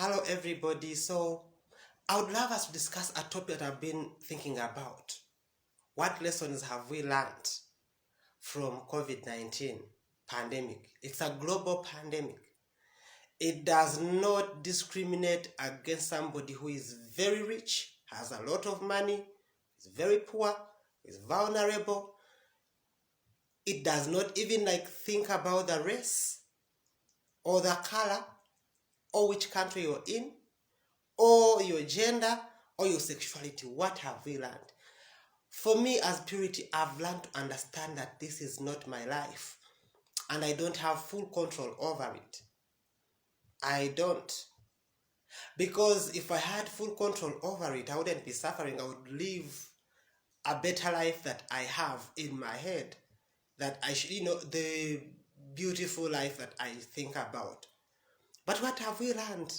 Hello everybody. So I would love us to discuss a topic that I've been thinking about. What lessons have we learned from COVID-19 pandemic? It's a global pandemic. It does not discriminate against somebody who is very rich, has a lot of money, is very poor, is vulnerable. It does not even think about the race or the color or which country you're in, or your gender, or your sexuality. What have we learned? For me, as purity, I've learned to understand that this is not my life, and I don't have full control over it. I don't. Because if I had full control over it, I wouldn't be suffering. I would live a better life that I have in my head. That I should, the beautiful life that I think about. But what have we learned?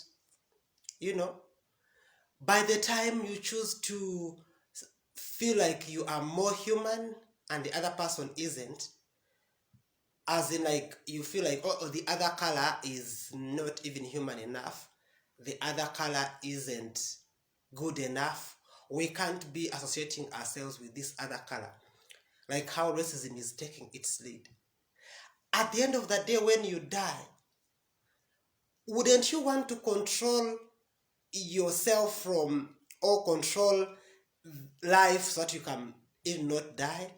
By the time you choose to feel like you are more human and the other person isn't, as in you feel like, oh, the other color is not even human enough, the other color isn't good enough, we can't be associating ourselves with this other color, like how racism is taking its lead. At the end of the day, when you die, wouldn't you want to control yourself from, or control life so that you can even not die,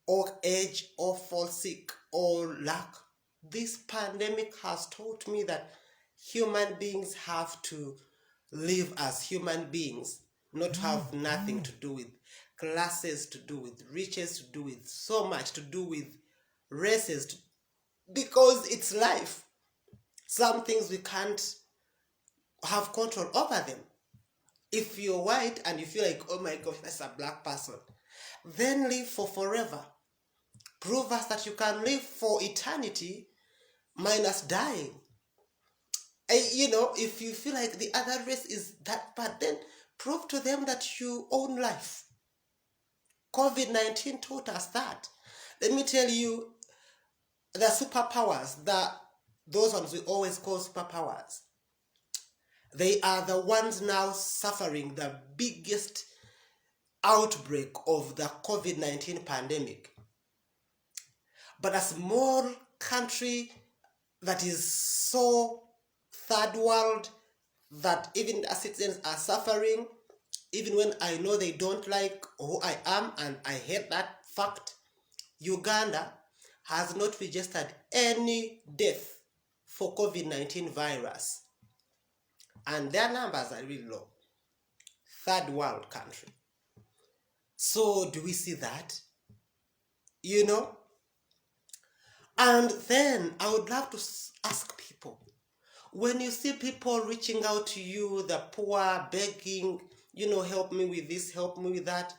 or age, or fall sick, or lack? This pandemic has taught me that human beings have to live as human beings, not have nothing to do with classes, to do with riches, to do with so much, to do with races, because it's life. Some things we can't have control over them. If you're white and you feel like, oh my gosh, that's a black person, then live for forever. Prove us that you can live for eternity minus dying. If you feel like the other race is that bad, then prove to them that you own life. COVID-19 taught us that. Let me tell you, the superpowers, those ones we always call superpowers, they are the ones now suffering the biggest outbreak of the COVID-19 pandemic. But a small country that is so third world that even the citizens are suffering, even when I know they don't like who I am and I hate that fact, Uganda has not registered any death for COVID-19 virus. And their numbers are really low. Third world country. So do we see that? And then I would love to ask people, when you see people reaching out to you, the poor, begging, help me with this, help me with that,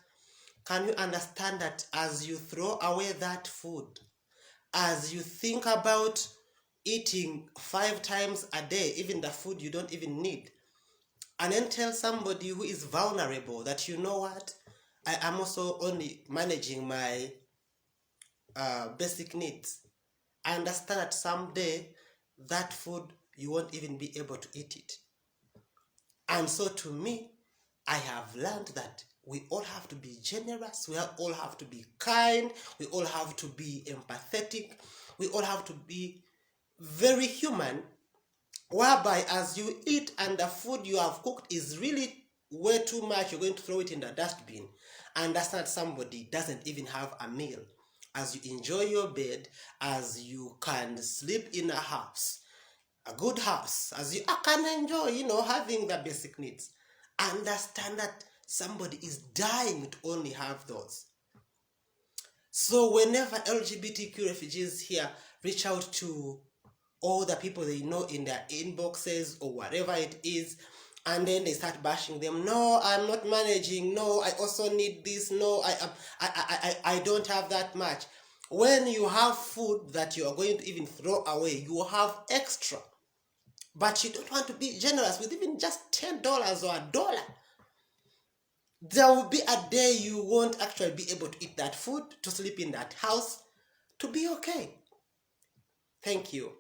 can you understand that as you throw away that food, as you think about eating 5 times a day, even the food you don't even need, and then tell somebody who is vulnerable that, you know what, I am also only managing my basic needs. I understand that someday that food, you won't even be able to eat it. And so to me, I have learned that we all have to be generous, we all have to be kind, we all have to be empathetic, we all have to be very human, whereby as you eat and the food you have cooked is really way too much, you're going to throw it in the dustbin. Understand somebody doesn't even have a meal. As you enjoy your bed, as you can sleep in a house, a good house, as you can enjoy, having the basic needs, understand that somebody is dying to only have those. So whenever LGBTQ refugees here reach out to all the people they know in their inboxes or whatever it is, and then they start bashing them, no, I'm not managing, no, I also need this, no, I don't have that much. When you have food that you are going to even throw away, you have extra, but you don't want to be generous with even just $10 or $1. There will be a day you won't actually be able to eat that food, to sleep in that house, to be okay. Thank you.